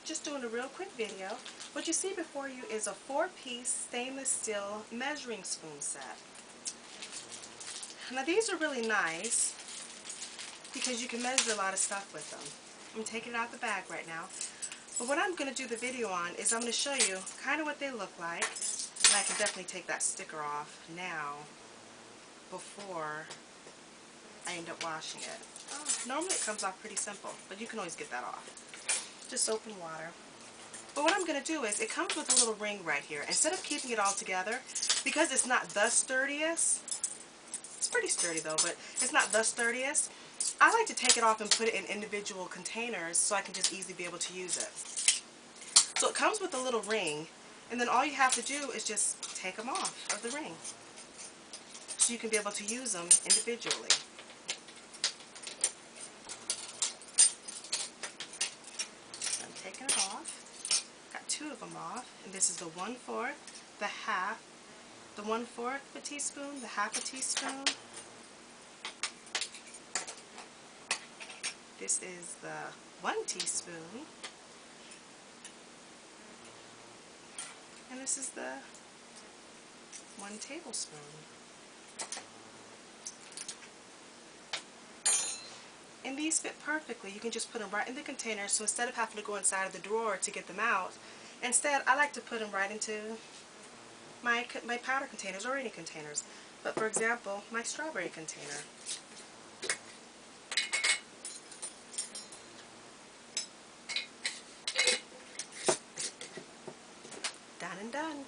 just doing a real quick video. What you see before you is a 4-piece stainless steel measuring spoon set. Now these are really nice because you can measure a lot of stuff with them. I'm taking it out the bag right now. But what I'm going to do the video on is I'm going to show you kind of what they look like. And I can definitely take that sticker off now before I end up washing it. Normally it comes off pretty simple, but you can always get that off. Just soap and water. But what I'm going to do is, it comes with a little ring right here. Instead of keeping it all together, because it's not the sturdiest, it's pretty sturdy though, but it's not the sturdiest, I like to take it off and put it in individual containers so I can just easily be able to use it. So it comes with a little ring, and then all you have to do is just take them off of the ring so you can be able to use them individually. I'm taking it off. Got 2 of them off, and this is the 1/4, the half, the 1/4 of a teaspoon, the half a teaspoon. This is the 1 teaspoon, and this is the 1 tablespoon. And these fit perfectly. You can just put them right in the container, so instead of having to go inside of the drawer to get them out, instead I like to put them right into my powder containers or any containers. But for example, my strawberry container. Done and done.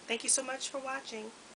Thank you so much for watching.